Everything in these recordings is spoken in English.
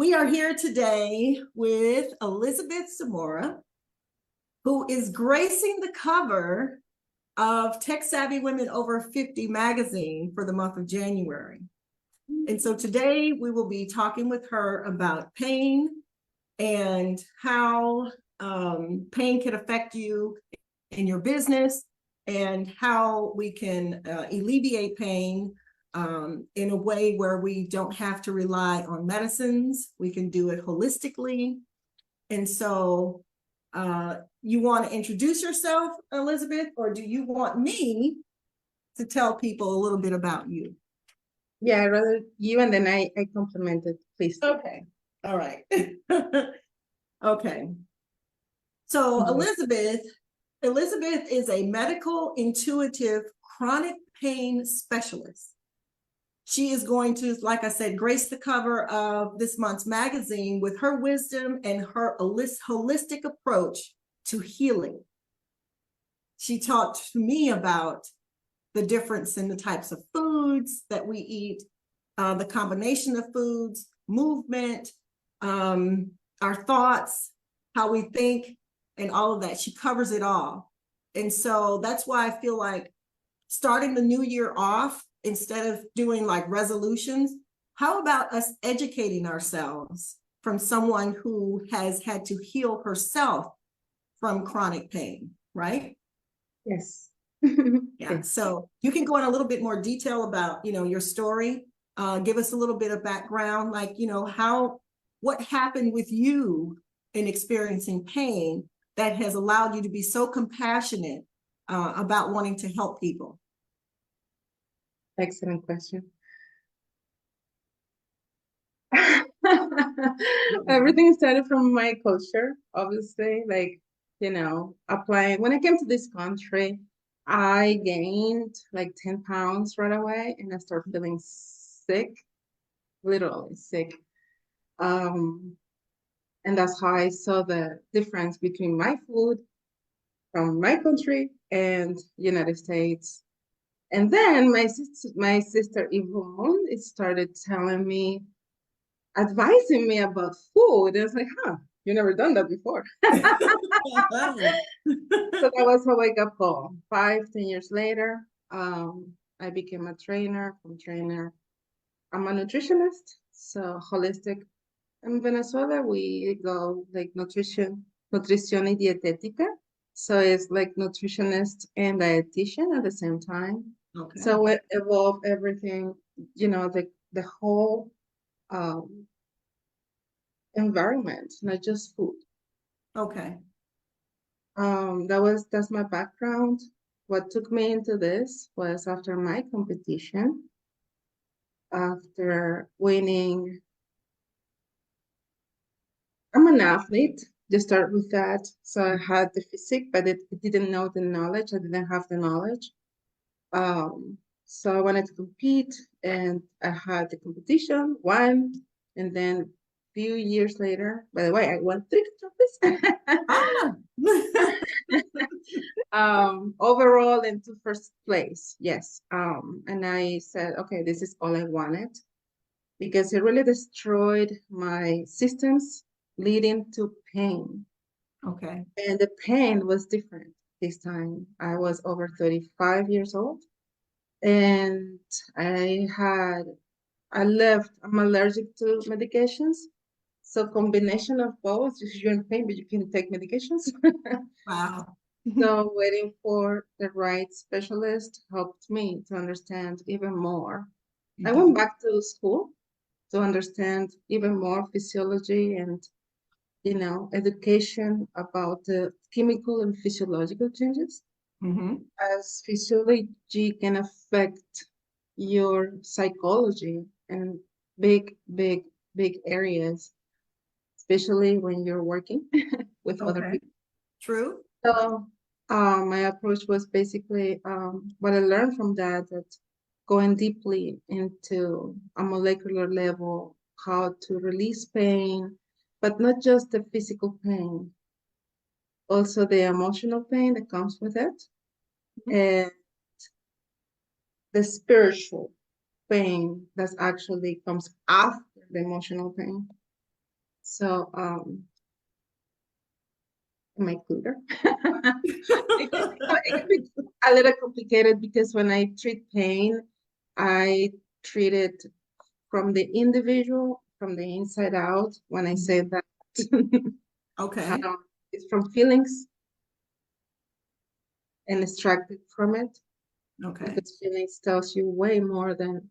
We are here today with Elizabeth Zamora, who is gracing the cover of Tech Savvy Women Over 50 magazine for the month of January. And so today we will be talking with her about pain and how pain can affect you in your business and how we can alleviate pain in a way where we don't have to rely on medicines. We can do it holistically. And so you want to introduce yourself, Elizabeth, or do you want me to tell people a little bit about you? Yeah, I'd rather you, and then I compliment it, please. Okay. All right. Okay. So Elizabeth is a medical intuitive chronic pain specialist. She is going to, like I said, grace the cover of this month's magazine with her wisdom and her holistic approach to healing. She talked to me about the difference in the types of foods that we eat, the combination of foods, movement, our thoughts, how we think, and all of that. She covers it all. And so that's why I feel like starting the new year off, instead of doing like resolutions, how about us educating ourselves from someone who has had to heal herself from chronic pain, right? Yes. Yeah. So you can go in a little bit more detail about, your story. Give us a little bit of background, like, what happened with you in experiencing pain that has allowed you to be so compassionate about wanting to help people. Excellent question. Everything started from my culture, obviously, applying. When I came to this country, I gained like 10 pounds right away, and I started feeling sick, literally sick. And that's how I saw the difference between my food from my country and United States. And then my sister Yvonne started telling me, advising me about food. And I was like, you never done that before. So that was how I got home. 5-10 years later, I became a trainer. From trainer, I'm a nutritionist, so holistic. In Venezuela, we go like nutrition y dietética. So it's like nutritionist and dietitian at the same time. Okay. So it evolved everything, the whole environment, not just food. Okay. That's my background. What took me into this was after my competition, after winning. I'm an athlete, just start with that. So I had the physique, but it didn't know the knowledge. I didn't have the knowledge. So I wanted to compete, and I had the competition, won, and then few years later, by the way, I won 3 trophies. Overall into first place, yes. And I said, okay, this is all I wanted, because it really destroyed my systems, leading to pain. Okay. And the pain was different this time. I was over 35 years old, and I'm allergic to medications. So combination of both, you're in pain, but you can take medications. Wow. So waiting for the right specialist helped me to understand even more. I went back to school to understand even more physiology and, education about the chemical and physiological changes. As physiology can affect your psychology in big, big, big areas, especially when you're working with other people. True. So my approach was basically what I learned from that going deeply into a molecular level, how to release pain, but not just the physical pain, also the emotional pain that comes with it, and the spiritual pain that actually comes after the emotional pain. So, my clear. It can be a little complicated because when I treat pain, I treat it from the individual, from the inside out. When I say that, Okay, it's from feelings and extracted from it, okay, because feelings tells you way more than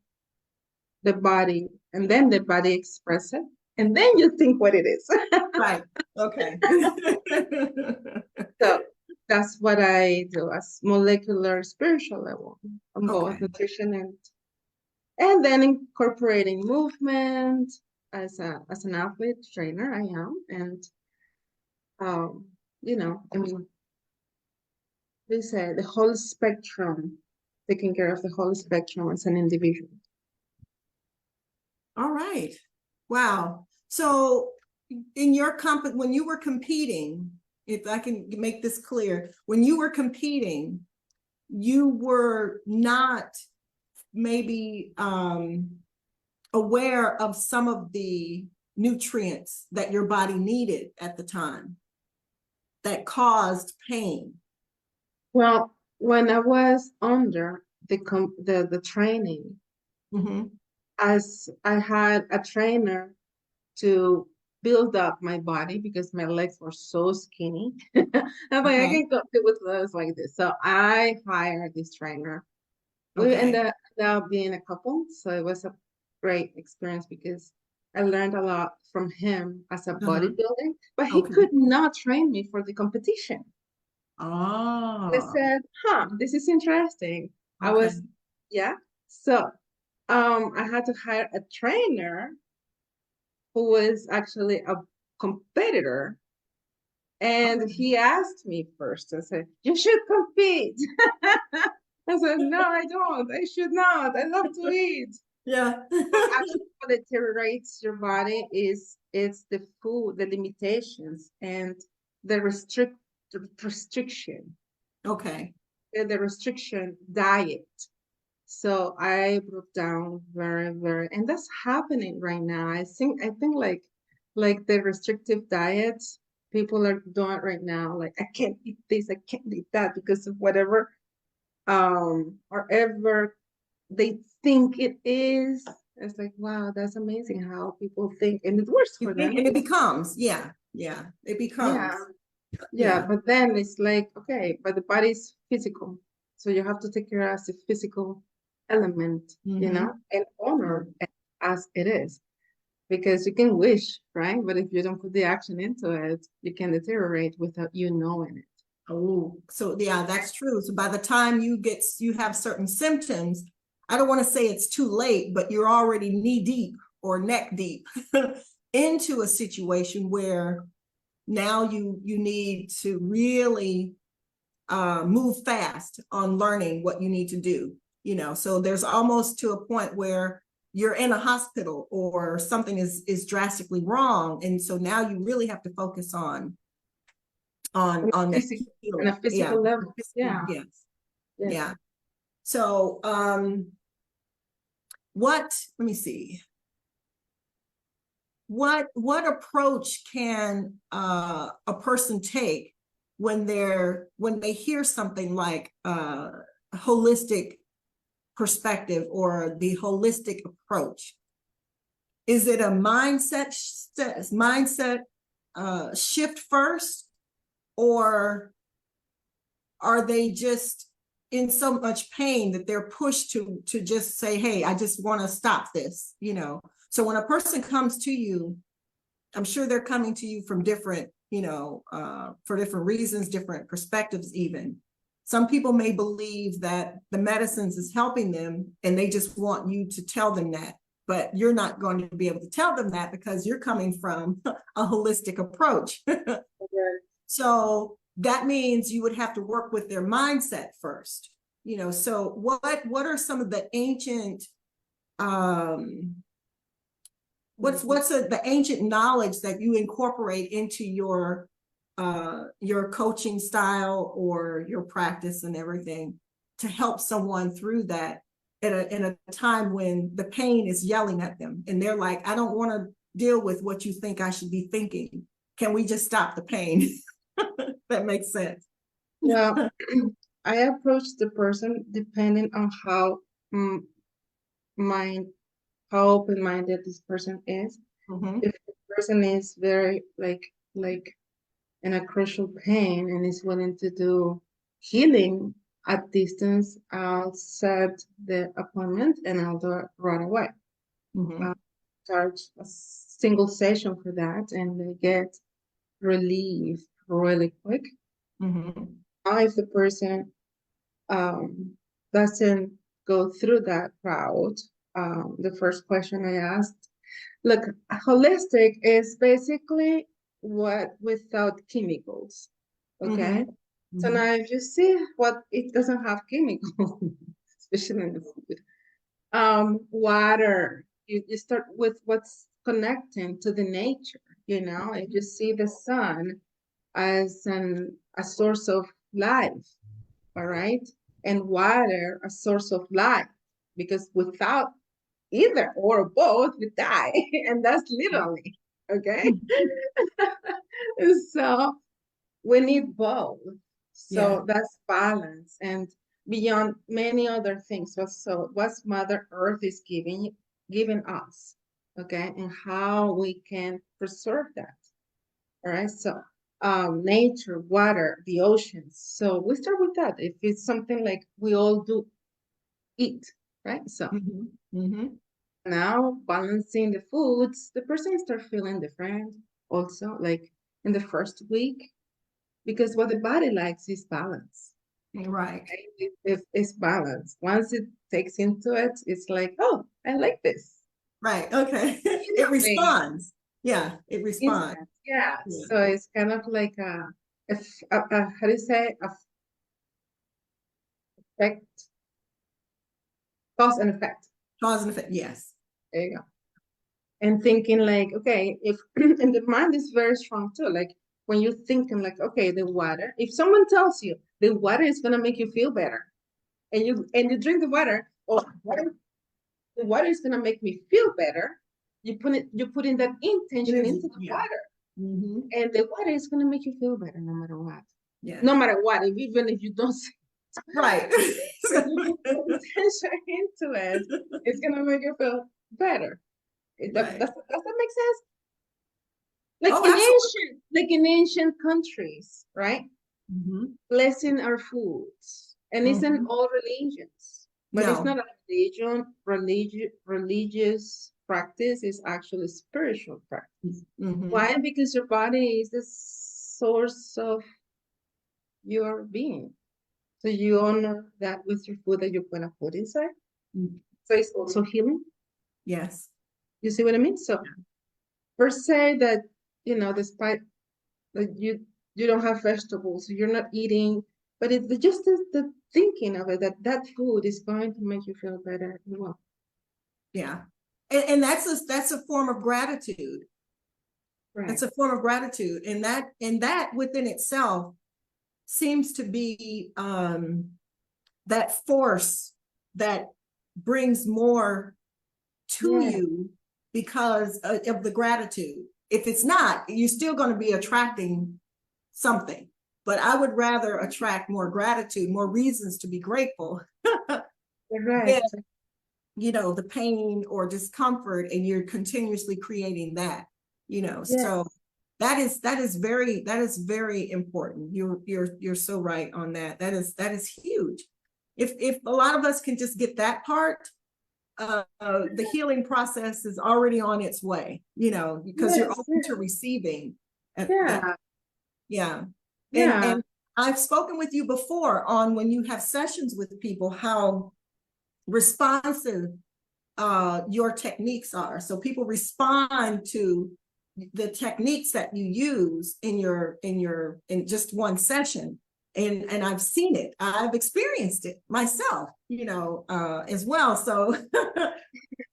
the body, and then the body express it, and then you think what it is. right, okay. So that's what I do as molecular spiritual level on both Okay, nutrition and then incorporating movement as an athlete trainer I am, and um I mean, they say the whole spectrum, taking care of the whole spectrum as an individual. all right. Wow. So in your when you were competing, if I can make this clear, when you were competing, you were not maybe aware of some of the nutrients that your body needed at the time that caused pain. Well, when I was under the training, Mm-hmm. as I had a trainer to build up my body because my legs were so skinny. I'm like, I Okay. can compete with legs like this. So I hired this trainer. We Okay. ended up being a couple. So it was a great experience because I learned a lot from him as a Uh-huh. bodybuilder, but he Okay. could not train me for the competition. I Oh, said, this is interesting. I okay. was, yeah. So I had to hire a trainer who was actually a competitor. And he asked me first, I said, you should compete. I said, no, I don't. I should not. I love to eat. Yeah. But actually, what deteriorates your body is it's the food, the limitations, and the restriction, Okay. the restriction diet. So I broke down very, very, and that's happening right now. I think like the restrictive diets people are doing right now. Like I can't eat this, I can't eat that because of whatever or ever they think it is. It's like, wow, that's amazing how people think, and it works You for think, them. and it becomes, yeah, yeah, it becomes, Yeah, yeah, yeah. but then it's like, okay, but the body's physical. So you have to take care as a physical element, Mm-hmm. and honor it as it is. Because you can wish, right? But if you don't put the action into it, you can deteriorate without you knowing it. Oh, so yeah, that's true. So by the time you have certain symptoms, I don't want to say it's too late, but you're already knee deep or neck deep into a situation where now you need to really move fast on learning what you need to do. So there's almost to a point where you're in a hospital or something is drastically wrong, and so now you really have to focus on that Physical, on a healing. Yeah. physical level. Yeah. Yes. Yes. Yeah. So let me see. What approach can a person take when they hear something like holistic perspective or the holistic approach? Is it a mindset shift first, or are they just in so much pain that they're pushed to just say, hey, I just want to stop this? So when a person comes to you, I'm sure they're coming to you from different, for different reasons, different perspectives even. Some people may believe that the medicines is helping them and they just want you to tell them that, but you're not going to be able to tell them that because you're coming from a holistic approach. So that means you would have to work with their mindset first. So what are some of the ancient what's the ancient knowledge that you incorporate into your coaching style or your practice and everything to help someone through that in a time when the pain is yelling at them and they're like, I don't want to deal with what you think I should be thinking. Can we just stop the pain? That makes sense. Well, I approach the person depending on how mm, mind, how open-minded this person is. Mhm. If the person is very like in a crucial pain and is willing to do healing at distance, I'll set the appointment and I'll do it right away. Mhm. I'll charge a single session for that and they get relief really quick. Mhm. Now, if the person um, doesn't go through that route, the first question I asked, look, holistic is basically what without chemicals. Okay. Mhm. So Mhm. now if you see what it doesn't have chemicals, especially in the food, water, you start with what's connecting to the nature, and you see the sun as a source of life, all right? And water, a source of life, because without either or both, we die. And that's literally, okay? So we need both. Yeah. So that's balance. And beyond many other things, what's Mother Earth is giving us, okay? And how we can preserve that. All right. So nature, water, the oceans. So we start with that. If it's something like we all do eat, right? So Mhm. Mhm. now balancing the foods, the person start feeling different also, like in the first week, because what the body likes is balance. Right. Right? If it's balance. Once it takes into it, it's like, oh, I like this. Right. Okay. It Instantly, responds. Yeah, it responds. instant. Yeah. Yeah. So it's kind of like how do you say, effect, cause and effect. Cause and effect. Yes. There you go. And thinking like, okay, if and the mind is very strong too. Like when you're thinking like, okay, the water. If someone tells you the water is gonna make you feel better, and you drink the water, or the water is gonna make me feel better. You put in that It intention is. into the Yeah. water, Mm-hmm. and the water is gonna make you feel better no matter what. Yeah. No matter what, even if you don't say Right. when you put intention into it, it's gonna make you feel better. Right. Does that make sense? Oh, absolutely. Like in ancient countries, right? Mm-hmm. Blessing our foods. And isn't Mm-hmm. all religions, but it's No. not a religious practice, is actually spiritual practice. Mm-hmm. Why? Because your body is the source of your being. So you honor that with your food that you're gonna put inside. So it's also healing. Yes. You see what I mean? So per se that, despite that you don't have vegetables, you're not eating, but it's just the thinking of it, that food is going to make you feel better. Well, Yeah. And that's a form of gratitude. right. It's a form of gratitude. And that within itself seems to be that force that brings more to Yeah. you because of the gratitude. If it's not, you're still going to be attracting something. But I would rather attract more gratitude, more reasons to be grateful Right. than, the pain or discomfort, and you're continuously creating that, Yeah. so that is very important. You're so right on that. That is huge. If a lot of us can just get that part, the healing process is already on its way, because you're Yes. open to receiving that. Yeah. Yeah. and Yeah. and I've spoken with you before on when you have sessions with people, how responsive your techniques are. So people respond to the techniques that you use in just one session. And I've seen it. I've experienced it myself, as well. So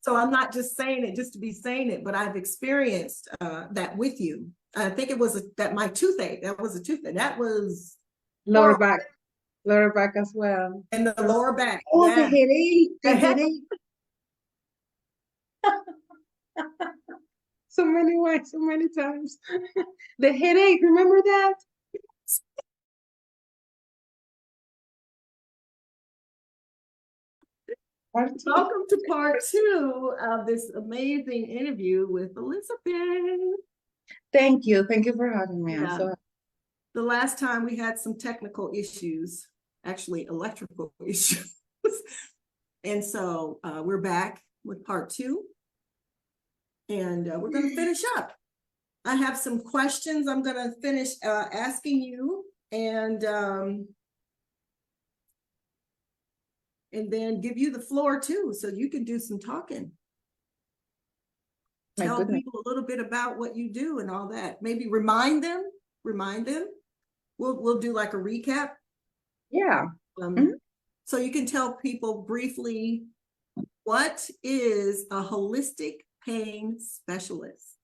so I'm not just saying it just to be saying it, but I've experienced that with you. I think it was that my toothache. That was a toothache. That was Lower horrible. back. Lower back as well. And the lower back. Oh, the Yeah. headache. The headache. so many ways, so many times. The headache, remember that? Welcome to part 2 of this amazing interview with Elizabeth. Thank you. Thank you for having me. I'm Yeah. so The last time we had some technical issues, actually electrical issues. And so we're back with part 2. And we're going to finish up. I have some questions I'm going to finish asking you. And then give you the floor too, so you can do some talking. My Tell goodness. people a little bit about what you do and all that. Maybe remind them. We'll do like a recap. Yeah. So you can tell people briefly, what is a holistic pain specialist?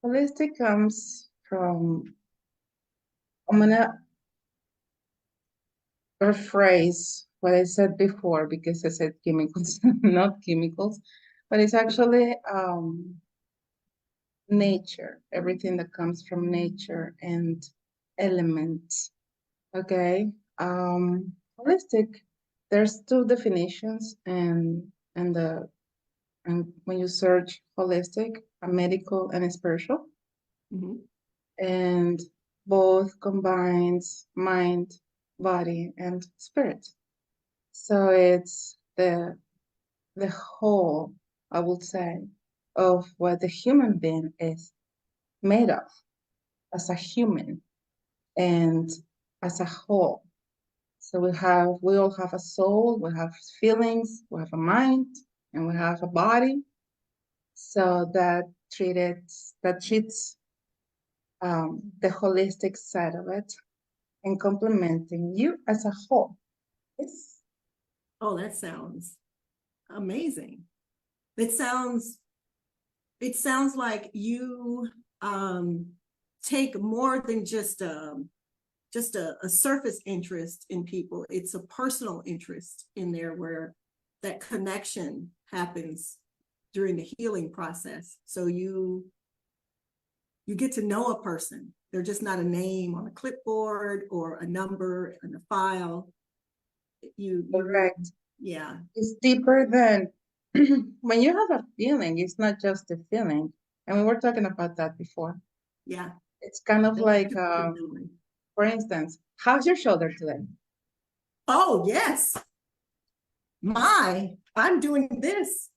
Holistic comes from, I'm gonna rephrase what I said before because I said chemicals, not chemicals, but it's actually nature, everything that comes from nature and elements. Okay. Holistic, there's two definitions and when you search holistic, a medical and a spiritual, and both combines mind, body, and spirit. So it's the whole, I would say, of what the human being is made of as a human and as a whole. So we all have a soul, we have feelings, we have a mind, and we have a body. So that treats the holistic side of it and complementing you as a whole. Yes. Oh, that sounds amazing. It sounds like you take more than just a surface interest in people. It's a personal interest in there where that connection happens during the healing process. So you get to know a person. They're just not a name on a clipboard or a number in a file. Correct. Yeah. It's deeper than when you have a feeling, it's not just a feeling. And we were talking about that before. Yeah. It's kind of like, for instance, how's your shoulder today? Oh, yes. I'm doing this.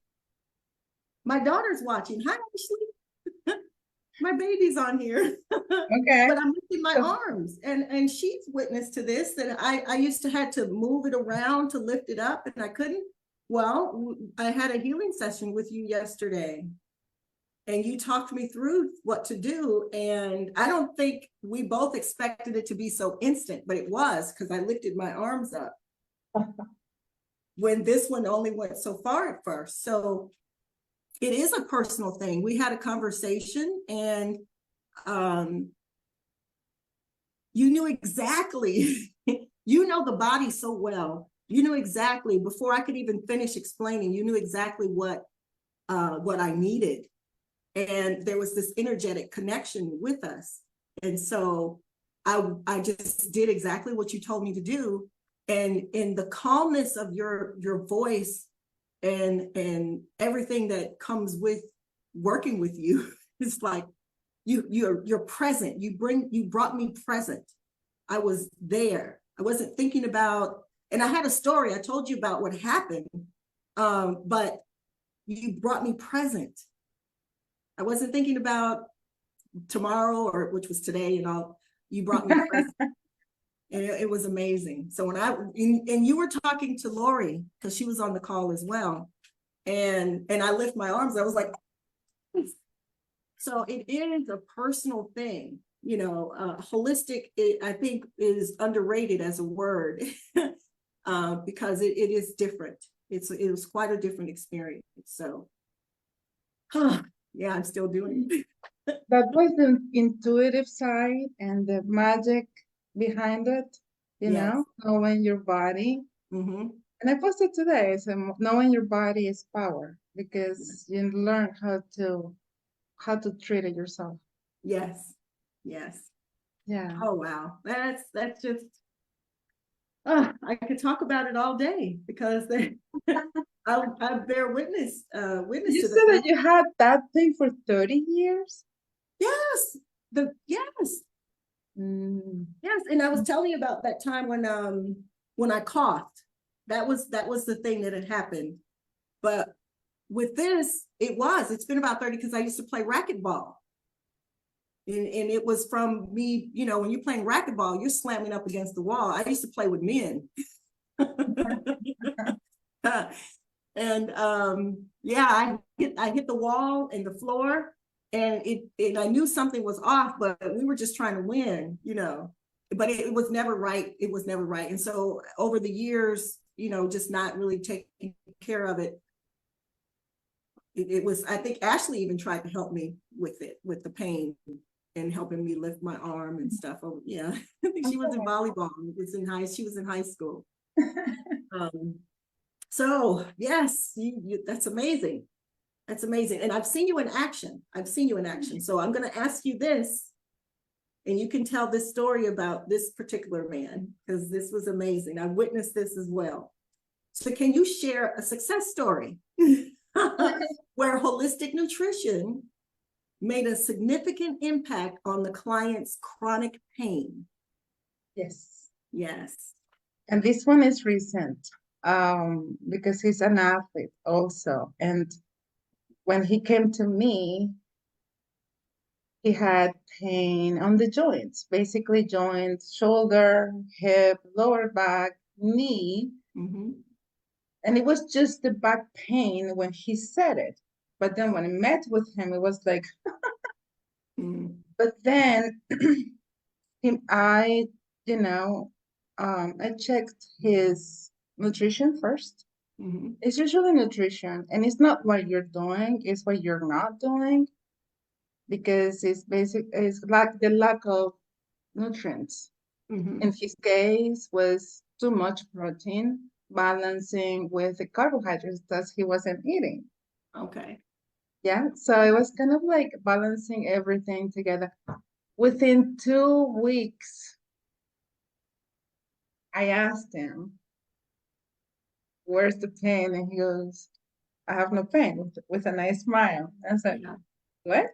My daughter's watching. Hi, Ashley. My baby's on here. Okay. But I'm lifting my arms, and she's witness to this, that I used to had to move it around to lift it up, and I couldn't. Well, I had a healing session with you yesterday, and you talked me through what to do. And I don't think we both expected it to be so instant, but it was, because I lifted my arms up when this one only went so far at first. So it is a personal thing. We had a conversation, and you knew exactly, you know the body so well. You knew exactly, before I could even finish explaining, you knew exactly what I needed. And there was this energetic connection with us. And so I just did exactly what you told me to do. And in the calmness of your voice and everything that comes with working with you, it's like you're present. You brought me present. I was there. I wasn't thinking about, and I had a story. I told you about what happened, but you brought me present. I wasn't thinking about tomorrow, or which was today, and all. You brought me present. And it was amazing. So and you were talking to Lori, because she was on the call as well, and I lift my arms. I was like, so it is a personal thing, holistic, I think, is underrated as a word, because it is different. It was quite a different experience. So, yeah, I'm still doing it. That was the intuitive side and the magic behind it, Yes. knowing your body. And I posted today, so knowing your body is power because you learn how to treat it yourself. Yes, yes. Yeah. Oh, wow. That's just, I could talk about it all day because I bear witness You to the said that fact. you had that thing for 30 years? Yes, yes, Mm. yes. And I was telling you about that time when I coughed. That was the thing that had happened. But with this, it's been about 30 because I used to play racquetball. And it was from me, when you're playing racquetball, you're slamming up against the wall. I used to play with men. And yeah, I hit the wall and the floor, and I knew something was off, but we were just trying to win, but it was never right. It was never right. And so over the years, just not really taking care of it. It was, I think Ashley even tried to help me with it, with the pain, and helping me lift my arm and stuff. Oh, yeah. I think she was in volleyball. She was in high school. Um, so yes, that's amazing. That's amazing. And I've seen you in action. So I'm going to ask you this, and you can tell this story about this particular man, because this was amazing. I witnessed this as well. So can you share a success story where holistic nutrition made a significant impact on the client's chronic pain? Yes. Yes. And this one is recent because he's an athlete also. And when he came to me, he had pain on the joints, basically joints, shoulder, hip, lower back, knee. Mm-hmm. And it was just the back pain when he said it. But then when I met with him, it was like, but then I, I checked his nutrition first. Mm-hmm. It's usually nutrition, and it's not what you're doing, it's what you're not doing, because it's like the lack of nutrients. Mm-hmm. In his case, was too much protein, balancing with the carbohydrates that he wasn't eating. Okay. Yeah, so it was kind of like balancing everything together. Within 2 weeks, I asked him, "Where's the pain?" And he goes, "I have no pain," with a nice smile. I was like, Yeah. "What?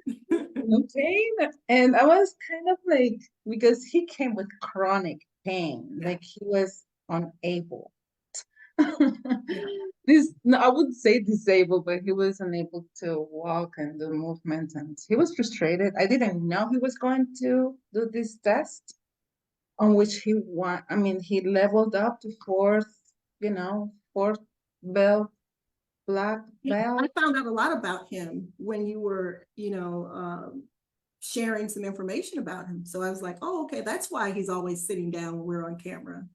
No pain?" And I was kind of like, because he came with chronic pain, Yeah. like he was unable. Yeah. No, I wouldn't say disabled, but he was unable to walk and do movement, and he was frustrated. I didn't know he was going to do this test, on which he leveled up to fourth belt, black I belt. found out a lot about him when you were, sharing some information about him. So I was like, oh, okay, that's why he's always sitting down when we're on camera.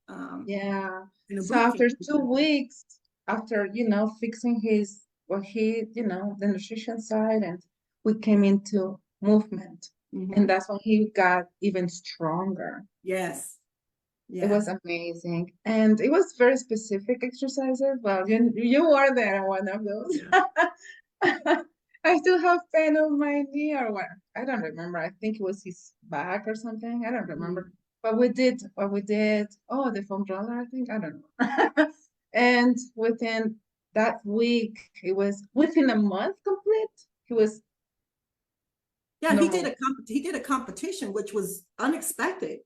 Yeah. In a So boot camp. after 2 weeks, after, fixing the nutrition side, and we came into movement. And Mm-hmm. that's when he got even stronger. Yes. It was Yes. amazing. And it was very specific exercises. Well, you were there in one of those. Yeah. I still have pain on my knee or what? I don't remember. I think it was his back or something. I don't remember. But we did what we did. Oh, the foam roller, I think. I don't know. And within that week, it was within a month complete. He was Yeah, normal. he did a competition which was unexpected.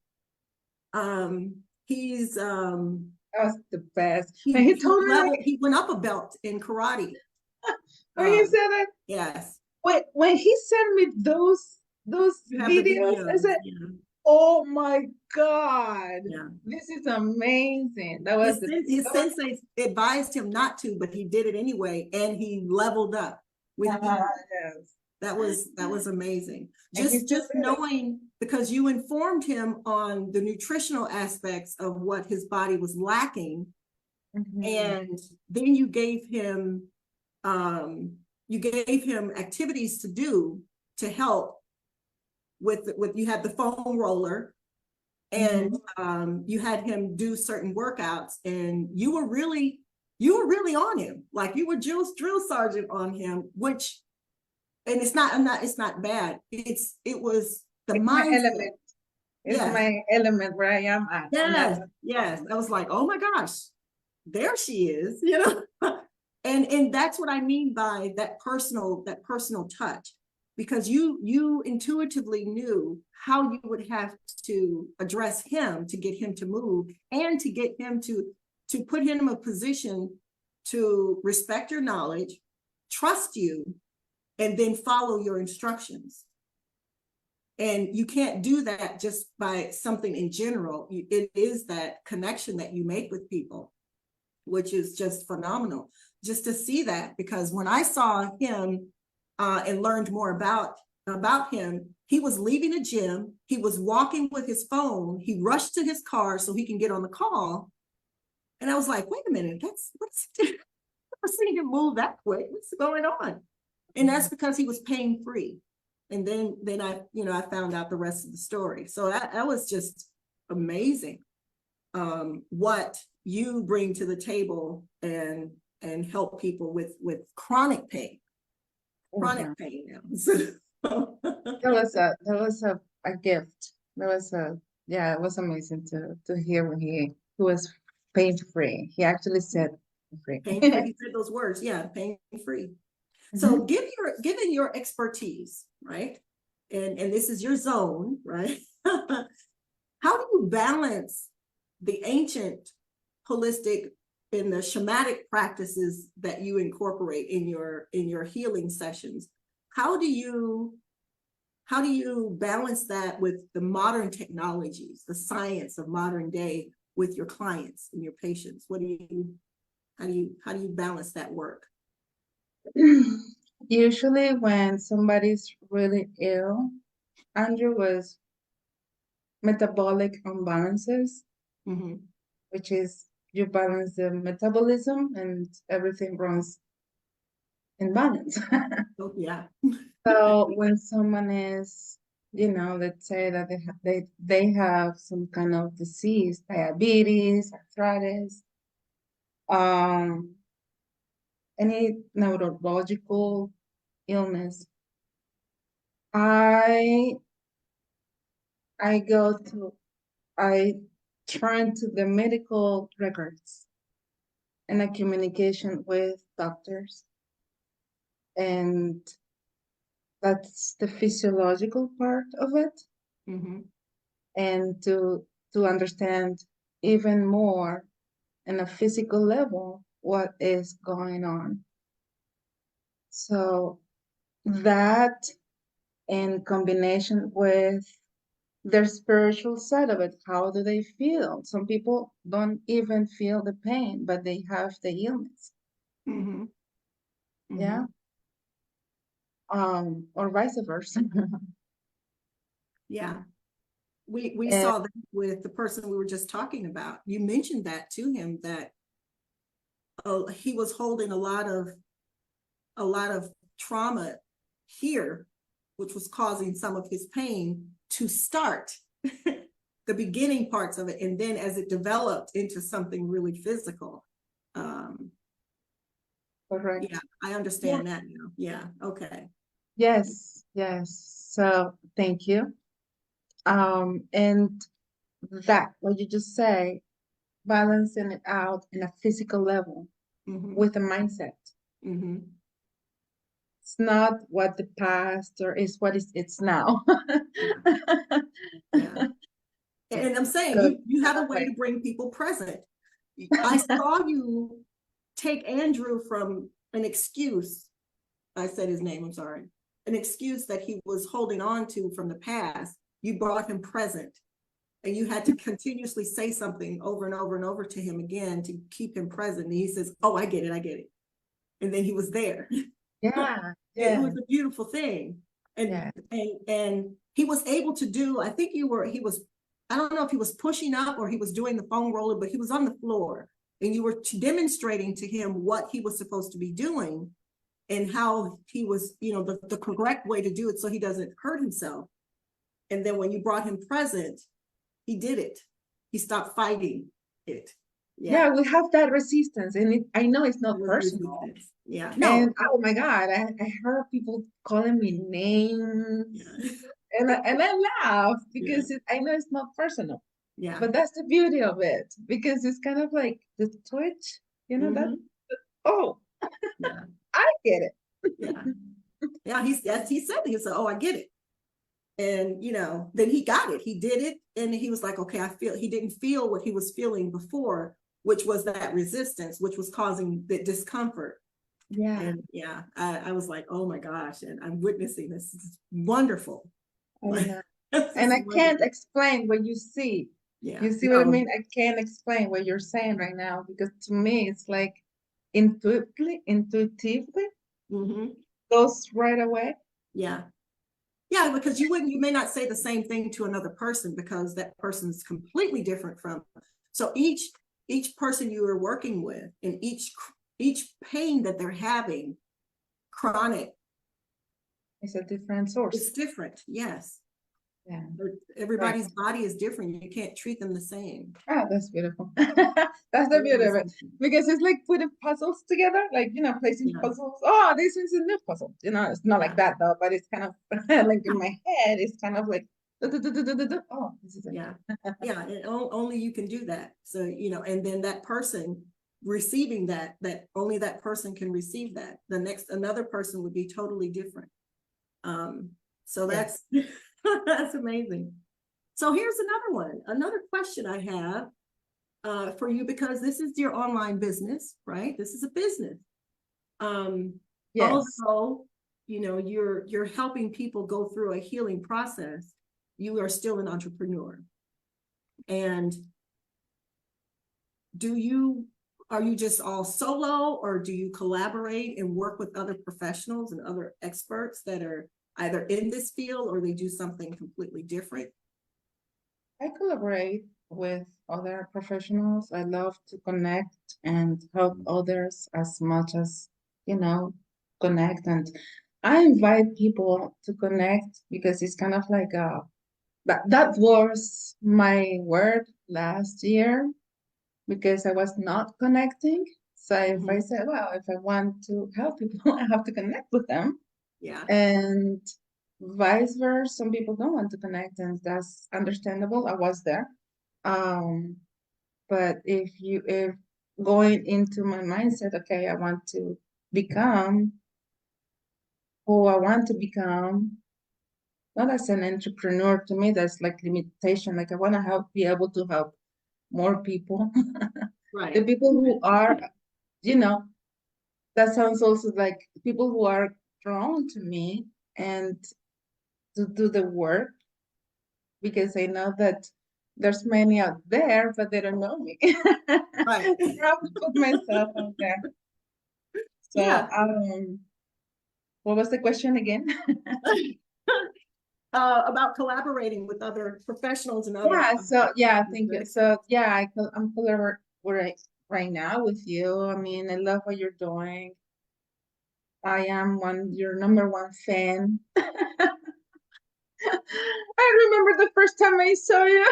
He's That was the best. And he told me like he went up a belt in karate. when he said that, Yes. when he sent me those You have the videos, I videos. said, Yeah. "Oh my God, Yeah. this is amazing." That was His sensei advised him not to, but he did it anyway, and he leveled up with yes. that was amazing. And he still Just did it. knowing, because you informed him on the nutritional aspects of what his body was lacking, and then you gave him activities to do to help with you had the foam roller, and you had him do certain workouts, and you were really on him, like you were drill sergeant on him, which, and it's not bad. It was the It's my mindset. element. It's Yes. my element where I am at. Yes. I was like, oh my gosh, there she is, you know. And that's what I mean by that personal touch, because you intuitively knew how you would have to address him to get him to move, and to get him to put him in a position to respect your knowledge, trust you, and then follow your instructions. And you can't do that just by something in general. It is that connection that you make with people, which is just phenomenal. Just to see that, because when I saw him and learned more about him, he was leaving the gym. He was walking with his phone. He rushed to his car so he can get on the call. And I was like, wait a minute, what's I've never seen him move that quick. What's going on? And that's because he was pain free. And then I found out the rest of the story. So that was just amazing. What you bring to the table and help people with chronic pain. Chronic pain now. That was a gift. It was amazing to hear when he was pain free. He actually said free. Pain free. He said those words. Yeah, pain free. So given your expertise, right? And this is your zone, right? How do you balance the ancient holistic and the shamanic practices that you incorporate in your healing sessions? How do you balance that with the modern technologies, the science of modern day with your clients and your patients? How do you balance that work? Usually when somebody's really ill, Andrew, was metabolic imbalances, which is you balance the metabolism and everything runs in balance. Oh, yeah. So when someone is, let's say that they have some kind of disease, diabetes, arthritis, any neurological illness, I turn to the medical records and a communication with doctors, and that's the physiological part of it, and to understand even more in a physical level what is going on. So that, in combination with their spiritual side of it, how do they feel? Some people don't even feel the pain, but they have the illness. Yeah. Or vice versa. Yeah. We saw that with the person we were just talking about. You mentioned that to him, that he was holding a lot of trauma here, which was causing some of his pain to start the beginning parts of it, and then as it developed into something really physical. Correct. Yeah, I understand that now. Yeah. Okay. Yes. So thank you. And that what you just say, balancing it out in a physical level with a mindset. It's not what the past or is what it's now. Yeah. And I'm saying you have a way to bring people present. I saw you take Andrew from an excuse. I said his name, I'm sorry. An excuse that he was holding on to from the past. You brought him present, and you had to continuously say something over and over and over to him again to keep him present. And he says, oh, I get it. And then he was there. Yeah. It was a beautiful thing. And he was able to do, I think I don't know if he was pushing up or he was doing the foam roller, but he was on the floor, and you were demonstrating to him what he was supposed to be doing and how he was, the correct way to do it so he doesn't hurt himself. And then when you brought him present, he did it. He stopped fighting it. Yeah, we have that resistance, and I know it's not It was personal. resistance. Yeah, And no. oh my God, I heard people calling me names, Yeah. and I laugh Yeah. because I know it's not personal. Yeah. But that's the beauty of it, because it's kind of like the twitch, you know, that, Mhm. oh, Yeah. I get it. Yeah. Yeah. He said, oh, I get it. And, then he got it. He did it. And he was like, okay, he didn't feel what he was feeling before, which was that resistance, which was causing the discomfort. Yeah. And yeah, I was like, oh my gosh. And I'm witnessing this. It's wonderful. I know. This And is I can't wonderful. explain what you see. Yeah. You see what I No. mean? I can't explain what you're saying right now, because to me it's like intuitively Mhm. goes right away. Yeah. Yeah, because you may not say the same thing to another person, because that person's completely different from. So each person you are working with, and each pain that they're having, chronic, It's a different source. is different. Yes. Yeah. Right. Everybody's body is different. You can't treat them the same. Oh, that's beautiful. That's the beauty of it. Because it's like putting puzzles together, like, placing Yeah. puzzles. Oh, this is a new puzzle. It's not like that though, but it's kind of like in my head, it's kind of like, oh, this is it. Yeah. Yeah. And only you can do that. So, and then that person receiving that only that person can receive that. Another person would be totally different. So that's, that's amazing. So here's another question I have for you, because this is your online business, right? This is a business. Yes. Also, you're helping people go through a healing process. You are still an entrepreneur. And are you just all solo, or do you collaborate and work with other professionals and other experts that are either in this field, or they do something completely different? I collaborate with other professionals. I love to connect and help others as much as, connect. And I invite people to connect, because it's kind of like that was my word last year, because I was not connecting. So if I said, well, if I want to help people, I have to connect with them. Yeah. And vice versa, some people don't want to connect, and that's understandable. I was there. But if going into my mindset, okay, I want to become who I want to become, not as an entrepreneur. To me, that's like limitation. Like I want to be able to help more people. Right. The people who are, that sounds also like people who are drawn to me and to do the work, because I know that there's many out there, but they don't know me. Right. I have to put myself out there. So, Yeah. what was the question again? About collaborating with other professionals and other. Thank you. So, I'm collaborating right now with you. I mean, I love what you're doing. I am your number one fan. I remember the first time I saw you.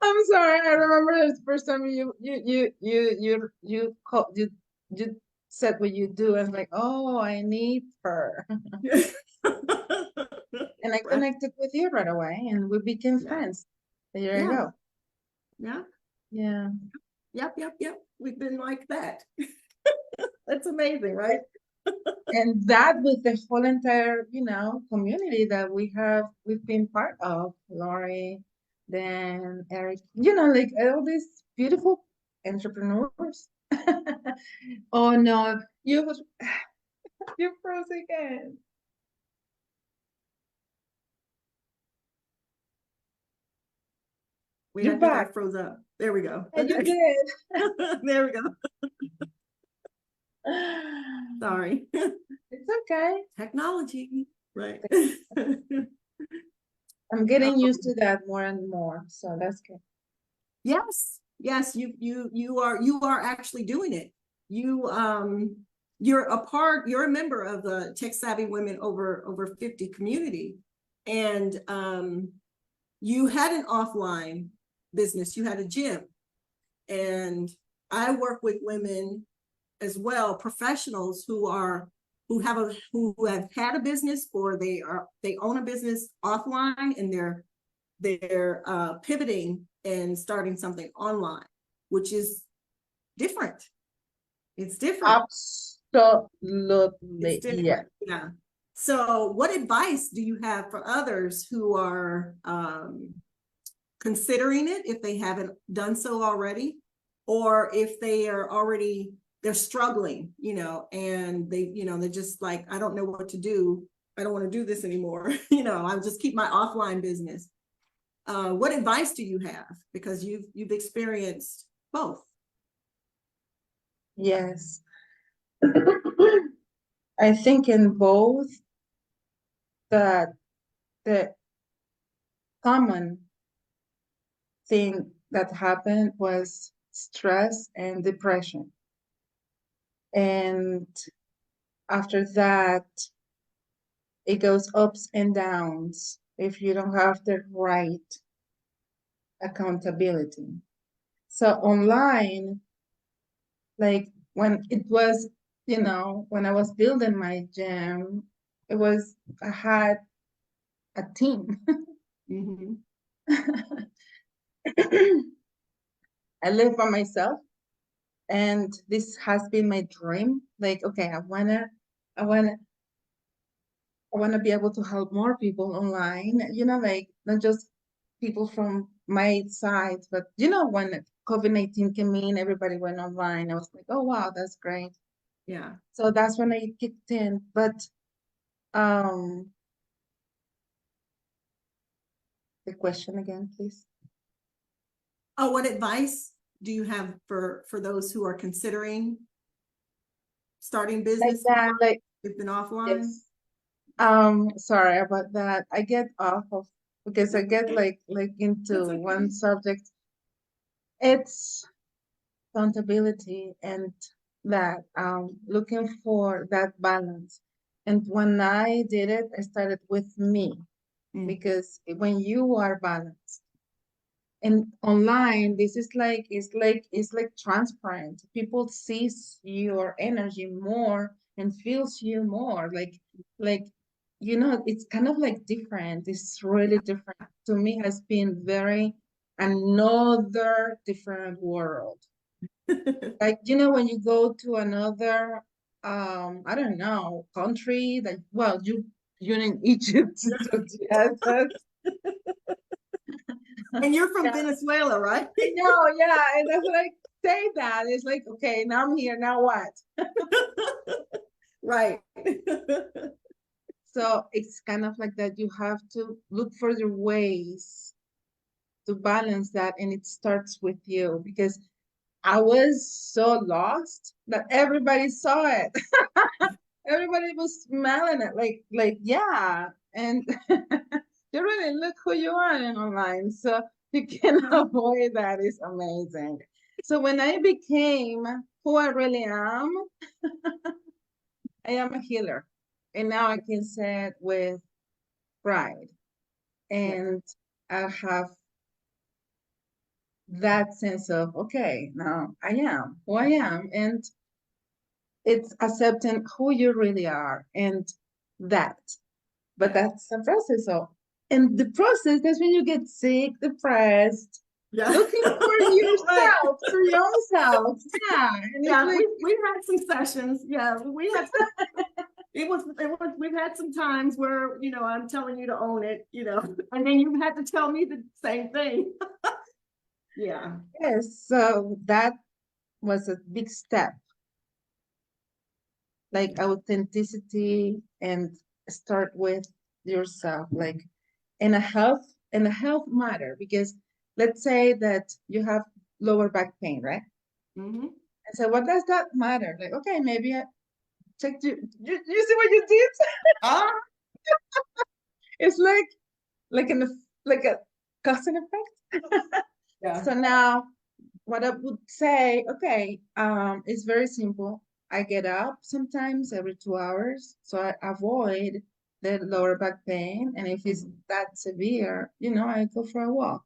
I'm sorry. I remember the first time you said what you do, and like, oh, I need her. And I connected with you right away, and we became friends. There you go. Yeah. Yeah. Yep. We've been like that. That's amazing, right? And that with the whole entire, community that we've been part of, Lori, then Eric, like all these beautiful entrepreneurs. Oh no, you froze again. Wait, You're I think I back. froze up. There we go. And you did. There we go. Sorry. It's okay. Technology, right? I'm getting used to that more and more, so that's good. Yes, you are actually doing it. You're a member of the Tech Savvy Women over 50 community. And you had an offline business, you had a gym. And I work with women as well, professionals who have had a business, or they own a business offline, and they're pivoting and starting something online, which is different. It's different. It's Absolutely, different. yeah. Yeah. So what advice do you have for others who are considering it, if they haven't done so already, or if they're struggling, and they're just like, I don't know what to do. I don't want to do this anymore. I'll just keep my offline business. What advice do you have? Because you've experienced both. Yes. I think in both that the common thing that happened was stress and depression. And after that, it goes ups and downs if you don't have the right accountability. So online, like when it was, when I was building my gym, I had a team. Mm-hmm. I live by myself, and this has been my dream. Like, okay, I wanna, I wanna be able to help more people online. Like not just people from my side, but when COVID-19 came in, everybody went online. I was like, oh wow, that's great. Yeah. So that's when I kicked in. But um, the question again, please. Oh, what advice do you have for those who are considering starting Like business? that, like They've been offline. yes. Sorry about that. I get off of because I get like into Okay. one subject. It's accountability and that looking for that balance. And when I did it, I started with me Mm. because when you are balanced and online, this is it's like transparent. People sees your energy more and feels you more. Like it's kind of like different. It's really different. To me, has been very another different world. Like when you go to another I don't know country that well you're in Egypt. So yes, And you're from yeah, Venezuela, right? I know, yeah, and that's what I say. That it's like, okay, now I'm here, now what? Right. So it's kind of like that. You have to look for the ways to balance that, and it starts with you because I was so lost that everybody saw it. Everybody was smelling it, like yeah, and you really look who you are in online, so you can avoid that. Is amazing. So when I became who I really am, I am a healer, and now I can say it with pride, Yeah. and I have that sense of okay, now I am who I am, and it's accepting who you really are, and that. But Yeah. that's a process. So, and the process, that's when you get sick, depressed, Yeah. looking for Right. yourself, for yourself. Yeah. And it's Yeah, like, we've had some sessions. Yeah, we have. We've had some times where, I'm telling you to own it, and then you had to tell me the same thing. Yeah. yes. So that was a big step, like authenticity and start with yourself, like in a health matter, because let's say that you have lower back pain, right? Mm-hmm. And so what does that matter? Like, okay, maybe I checked you see what you did? Ah, It's like an like a cause and effect. yeah. So now what I would say, okay, it's very simple. I get up sometimes every 2 hours, so I avoid the lower back pain. And if it's that severe, I go for a walk.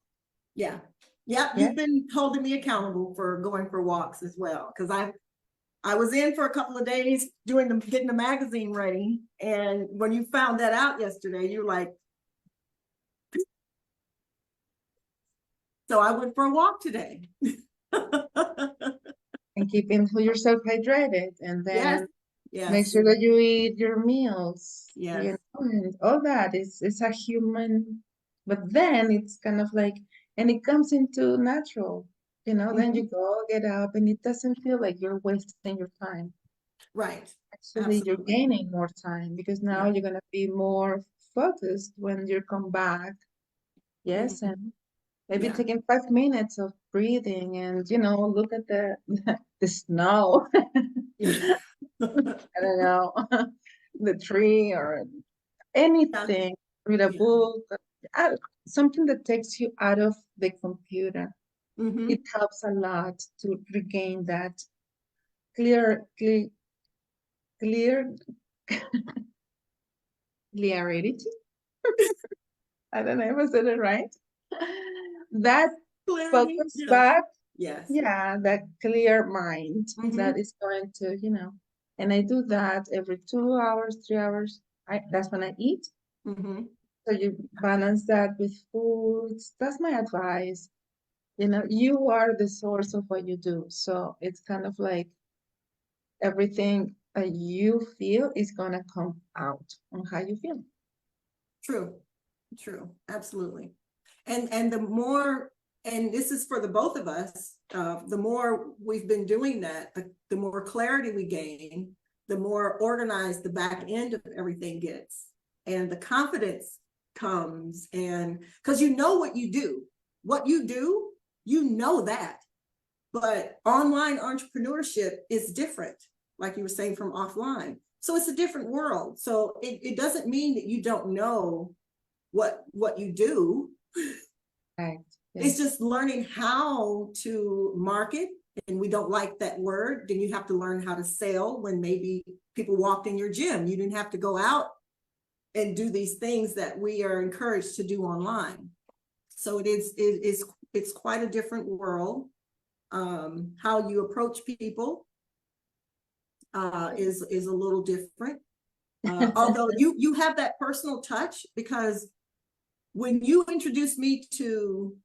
Yeah. Yeah. Yeah. You've been holding me accountable for going for walks as well. Cause I was in for a couple of days getting the magazine ready. And when you found that out yesterday, you're like, so I went for a walk today. And keeping yourself hydrated, and Yes. then make Yes. sure that you eat your meals, Yes. and all that is a human, but then it's kind of like, and it comes into natural, then you go get up and it doesn't feel like you're wasting your time. Right. Actually, you're Absolutely. gaining more time because now Yeah. you're gonna be more focused when you come back. Yes, and Mhm. maybe Yeah. taking 5 minutes of breathing and look at the the snow. Yeah. I don't know, the tree or Yeah. anything, read a Yeah. book, uh, something that takes you out of the computer. It Mm-hmm. helps a lot to regain that clear, clear, clear, clarity. I don't know if I said it right. That Clarity. focus Yes. back, Yes. yeah, that clear mind Mm-hmm. that is going to, and I do that every 2 hours, 3 hours. That's when I eat. Mm-hmm. So you balance that with foods. That's my advice. You are the source of what you do. So it's kind of like everything you feel is gonna come out on how you feel. True. True. Absolutely. And the more, and this is for the both of us, the more we've been doing that, the more clarity we gain, the more organized the back end of everything gets, and the confidence comes. And because you know what you do, that. But online entrepreneurship is different, like you were saying, from offline. So it's a different world. So it doesn't mean that you don't know what you do. Right. It's Yes. just learning how to market. And we don't like that word. Then you have to learn how to sell. When maybe people walked in your gym, you didn't have to go out and do these things that we are encouraged to do online. So it's quite a different world. How you approach people is a little different. Although you have that personal touch, because when you introduced me to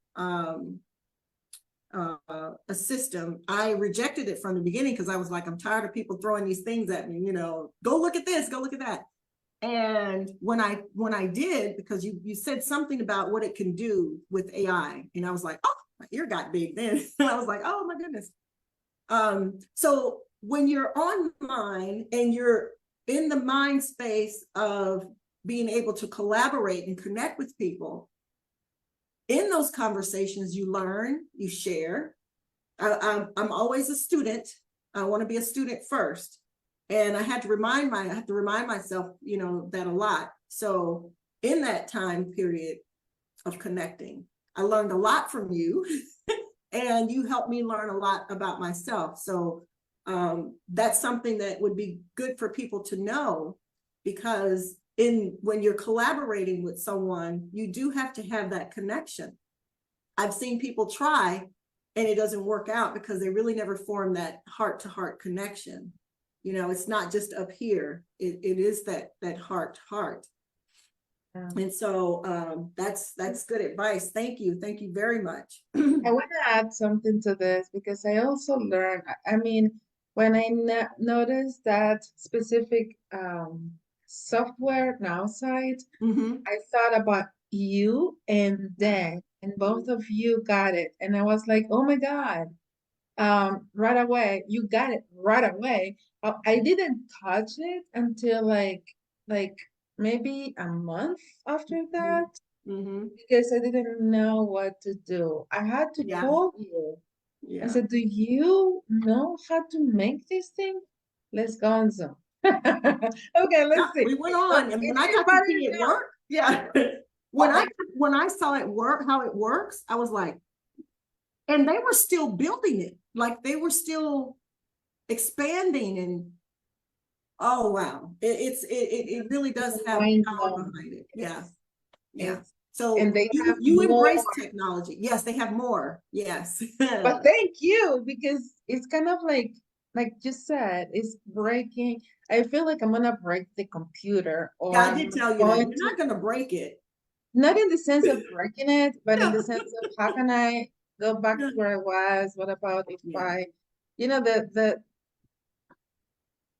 a system, I rejected it from the beginning because I was like, I'm tired of people throwing these things at me. Go look at this, go look at that. And when I did, because you said something about what it can do with AI, and I was like, oh, my ear got big then. And I was like, oh my goodness. So when you're online and you're in the mind space of being able to collaborate and connect with people, in those conversations, you learn, you share. I'm always a student. I want to be a student first. And I have to remind myself, that a lot. So in that time period of connecting, I learned a lot from you. And you helped me learn a lot about myself. So that's something that would be good for people to know, because when you're collaborating with someone, you do have to have that connection. I've seen people try and it doesn't work out because they really never form that heart to heart connection. It's not just up here. It is that heart to heart. And so that's good advice. Thank you very much. I want to add something to this because I also learned, I mean, when I noticed that specific software now site, Mm-hmm. I thought about you and then, and both of you got it. And I was like, oh my God, right away, you got it right away. I didn't touch it until like maybe a month after that Mm-hmm. because I didn't know what to do. I had to Yeah. call you. I Yeah. said, do you know how to make this thing? Let's go on Zoom. Okay, Yeah, let's see. we went on, and when I got to Anybody see it know? work, yeah, when I when I saw it work, how it works, I was like, and they were still building it, like they were still expanding, and Oh, wow. It really does It's have mind power blowing. behind it. Yeah. Yeah. It's, So and they you have you more. embrace technology. Yes, they have more. Yes. But thank you, because it's kind of like you said, it's breaking. I feel like I'm gonna break the computer, or Yeah, I I'm did tell you that. going You're to, not gonna break it. not in the sense of breaking it, but in Yeah. the sense of how can I go back Yeah. to where I was? What about if Yeah. I, the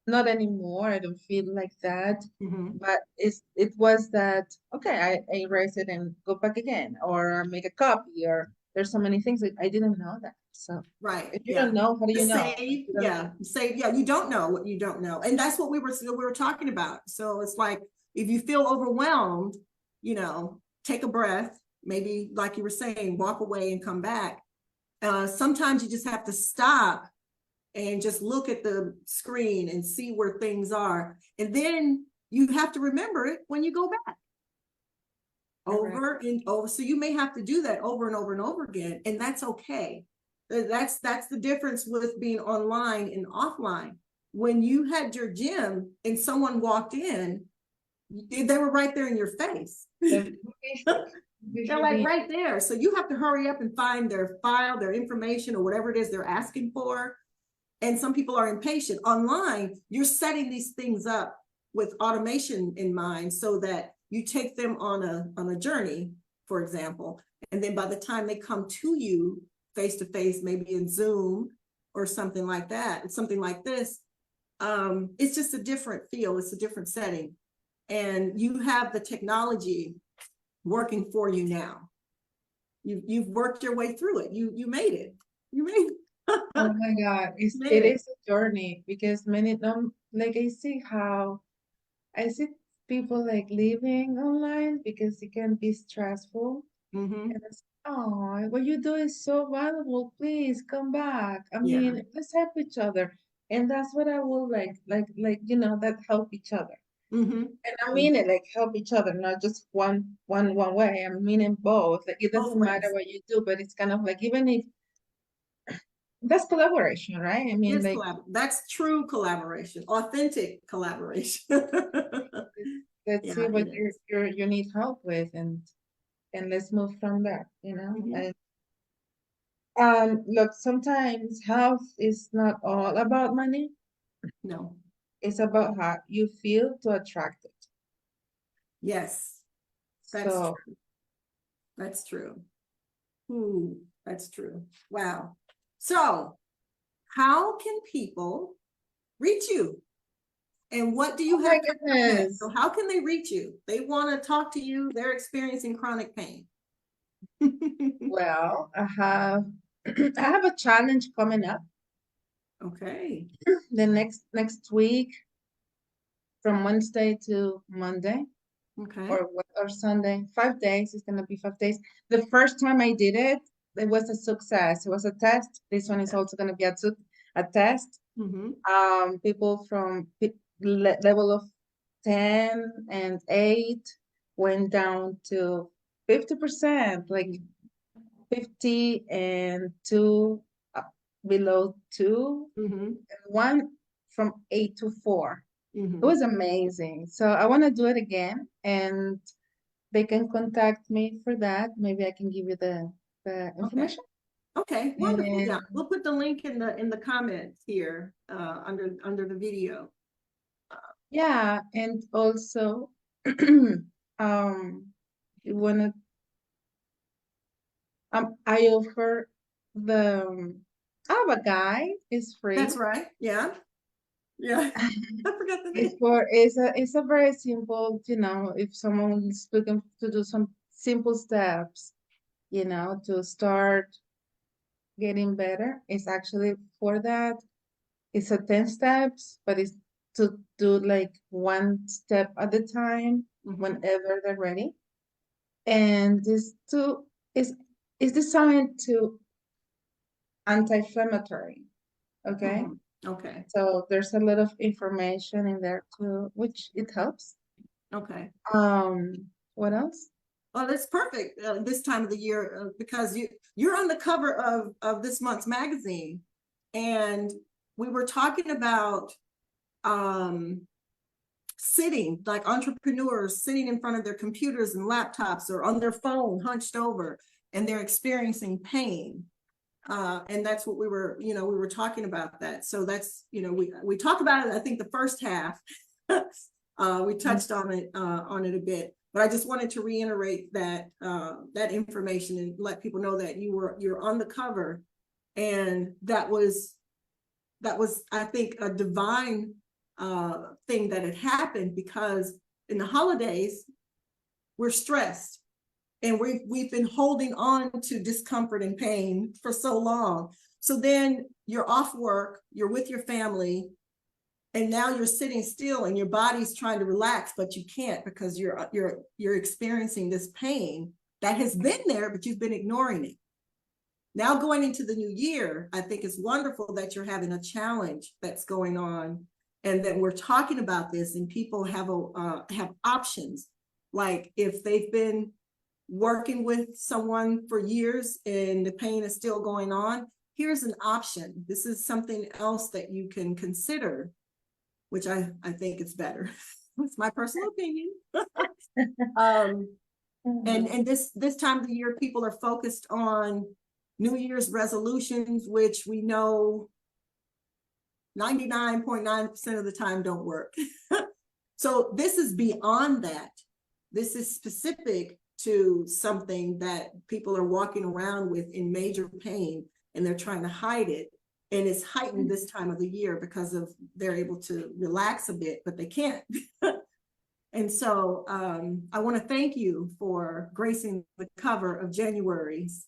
not anymore. I don't feel like that. Mhm. But it was that okay, I erase it and go back again, or make a copy, or there's so many things that I didn't know that. So Right. if you don't Yeah. know, how do The you know? Like, save. you don't, Yeah. Save. Yeah. You don't know what you don't know. And that's what we were talking about. So it's like if you feel overwhelmed, take a breath, maybe like you were saying, walk away and come back. Sometimes you just have to stop and just look at the screen and see where things are. And then you have to remember it when you go back correct. over and over. So you may have to do that over and over and over again, and that's okay. That's the difference with being online and offline. When you had your gym and someone walked in, they were right there in your face. The They're like right there. So you have to hurry up and find their file, their information, or whatever it is they're asking for. And some people are impatient. Online, you're setting these things up with automation in mind so that you take them on a journey, for example, and then by the time they come to you face to face, maybe in Zoom or something like that, something like this, it's just a different feel. It's a different setting, and you have the technology working for you now. You've worked your way through it. You made it. You made it. Oh my God, Made it it. is a journey, because many don't like, I see people like living online because it can be stressful. Mm-hmm. And it's, oh, what you do is so valuable. Please come back. I Yeah. mean, let's help each other. And that's what I will that help each other. Mm-hmm. And I mean it, like help each other, not just one way. I mean in both. Like it Both doesn't matter ways. what you do, but it's kind of like, even if that's collaboration, right? I mean, It's like, that's true collaboration, authentic collaboration. let's see Yeah, it what is. you need help with, and let's move from there, Mhm. And look, sometimes health is not all about money. No. It's about how you feel to attract it. Yes, that's So, true. That's true. Ooh, that's true. Wow. So, how can people reach you? And what do oh you my have coming up next? So, goodness. how can they reach you? They want to talk to you. They're experiencing chronic pain. Well, I have I have a challenge coming up Okay. the next week, from Wednesday to Monday, Okay. or Sunday. 5 days. It's gonna be 5 days. The first time I did it, it was a success. It was a test. This one is Okay. also gonna be a test. Mm-hmm. People from level of 10 and 8 went down to 50%, like 50 and 2, below 2, Mm-hmm. and one from 8 to 4. It Mm-hmm. was amazing. So I want to do it again, and they can contact me for that. Maybe I can give you the Okay. information. Okay, wonderful. And Yeah, we'll put the link in the comments here under the video. yeah, and also you wanna I offer the I have a guide, it's That's free. right. Yeah. Yeah. I forgot the name. It's a very simple, if someone is looking to do some simple steps, to start getting better. It's actually for that. It's a 10 steps, but it's to do like one step at a time Mhm, whenever they're ready. And is is designed to anti-inflammatory. Okay. mhm. Okay. So there's a lot of information in there too, which it helps. Okay. What else? Well, that's perfect this time of the year because you're on the cover of this month's magazine, and we were talking about sitting, like entrepreneurs sitting in front of their computers and laptops or on their phone hunched over, and they're experiencing pain. And that's what we were, we were talking about that. So that's, we talked about it, I think the first half, we touched on it a bit, but I just wanted to reiterate that, that information and let people know that you're on the cover. And that was, I think, a divine thing that had happened, because in the holidays, we're stressed. And we've been holding on to discomfort and pain for so long. So then you're off work, you're with your family, and now you're sitting still and your body's trying to relax, but you can't because you're experiencing this pain that has been there, but you've been ignoring it. Now going into the new year, I think it's wonderful that you're having a challenge that's going on, and that we're talking about this, and people have options. Like if they've been working with someone for years and the pain is still going on, here's an option. This is something else that you can consider, which I think is better. It's my personal opinion. And this time of the year, people are focused on New Year's resolutions, which we know 99.9% of the time don't work. So this is beyond that. This is specific to something that people are walking around with in major pain, and they're trying to hide it. And it's heightened this time of the year because of they're able to relax a bit, but they can't. And so I want to thank you for gracing the cover of January's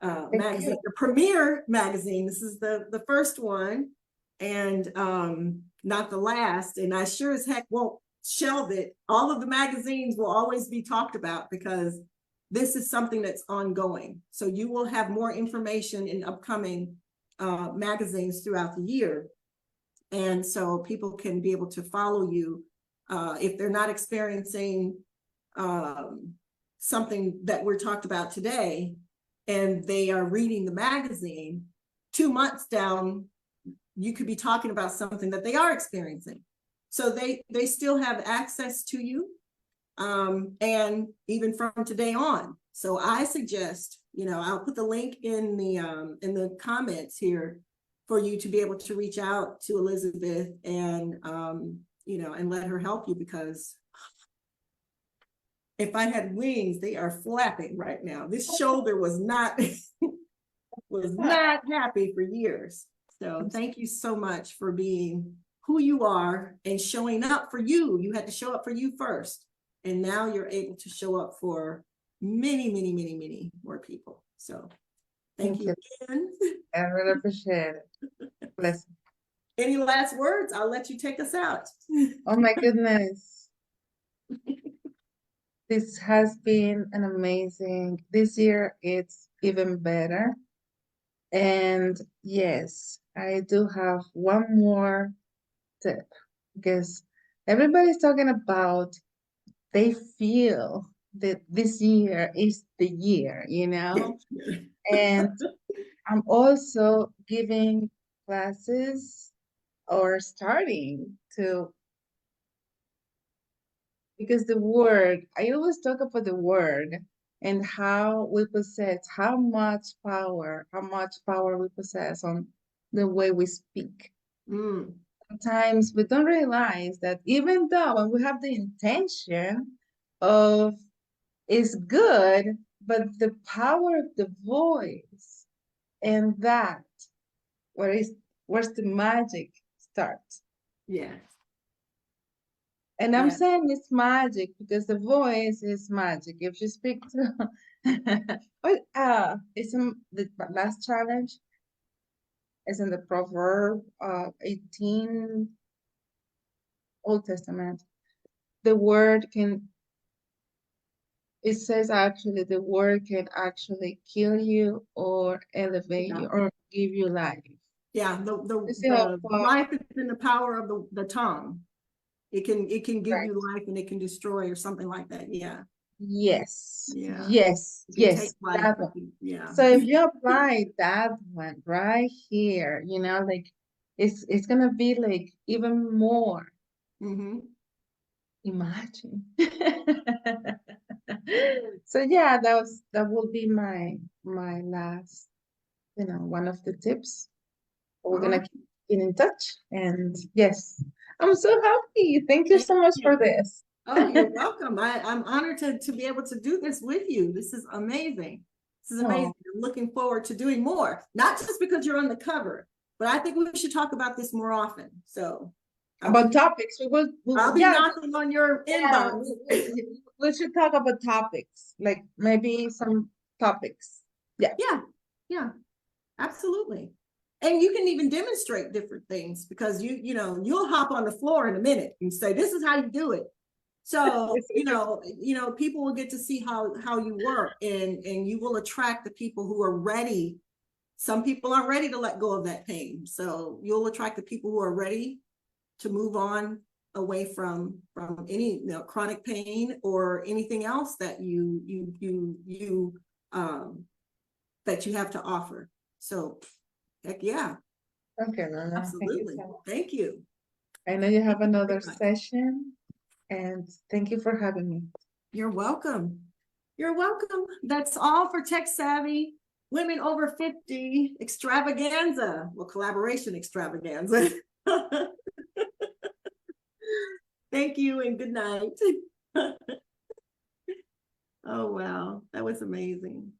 magazine, the premier magazine. This is the first one, and not the last. And I sure as heck won't shelve it. All of the magazines will always be talked about, because this is something that's ongoing. So you will have more information in upcoming magazines throughout the year. And so people can be able to follow you if they're not experiencing something that we're talked about today, and they are reading the magazine. 2 months down, you could be talking about something that they are experiencing. So they still have access to you, and even from today on. So I suggest, I'll put the link in the comments here for you to be able to reach out to Elizabeth and and let her help you, because if I had wings, they are flapping right now. This shoulder was not happy for years. So thank you so much for being who you are and showing up for you. You had to show up for you first, and now you're able to show up for many, many, many, many more people. So thank you again. I really appreciate it. Bless you. Any last words? I'll let you take us out. Oh my goodness. This has been an amazing, this year it's even better. And yes, I do have one more tip, because everybody's talking about they feel that this year is the year, and I'm also giving classes or starting to, because the word, I always talk about the word and how we possess, how much power we possess on the way we speak. Sometimes we don't realize that even though when we have the intention of is good, but the power of the voice, and that where's the magic starts. Yeah. And I'm saying it's magic because the voice is magic. If you speak to it's in the last challenge. It's in the proverb 18 Old Testament. The word can, it says actually the word can actually kill you or elevate you or give you life. Yeah, the life is in the power of the tongue. It can give you life, and it can destroy, or something like that. Yeah. Yes. Yeah. Yes. Yes. That one. Yeah. So if you apply that one right here, like it's gonna be like even more. Imagine. So yeah, that will be my last, one of the tips. We're All gonna keep in touch. And yes, I'm so happy. Thank you right. so much for this. Oh, you're welcome. I'm honored to be able to do this with you. This is amazing. This is amazing. Oh, I'm looking forward to doing more, not just because you're on the cover, but I think we should talk about this more often. So about topics, we I'll be yeah, knocking on your yeah, inbox. we should talk about topics, like maybe some topics. Yeah. Yeah, yeah, absolutely. And you can even demonstrate different things because you'll hop on the floor in a minute and say, this is how you do it. So, people will get to see how you work, and you will attract the people who are ready. Some people aren't ready to let go of that pain. So you'll attract the people who are ready to move on away from any chronic pain or anything else that that you have to offer. So heck yeah, Okay, Nana. Thank you absolutely. so much. Thank you. I know you have Thank you another very much. session, and thank you for having me. You're welcome. You're welcome. That's all for Tech Savvy Women Over 50 Extravaganza. Well, collaboration extravaganza. Thank you and good night. Oh, wow. That was amazing.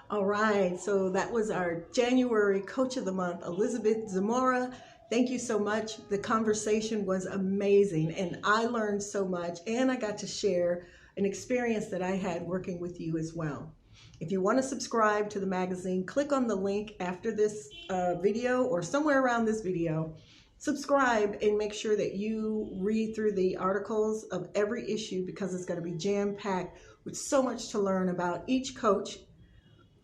All right, so that was our January Coach of the Month, Elizabeth Zamora. Thank you so much. The conversation was amazing, and I learned so much, and I got to share an experience that I had working with you as well. If you want to subscribe to the magazine, click on the link after this video or somewhere around this video. Subscribe and make sure that you read through the articles of every issue because it's going to be jam-packed with so much to learn about each coach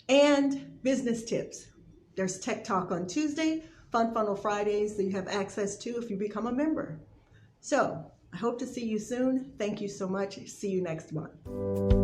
and business tips. There's Tech Talk on Tuesday, Fun Funnel Fridays that you have access to if you become a member. So I hope to see you soon. Thank you so much. See you next month.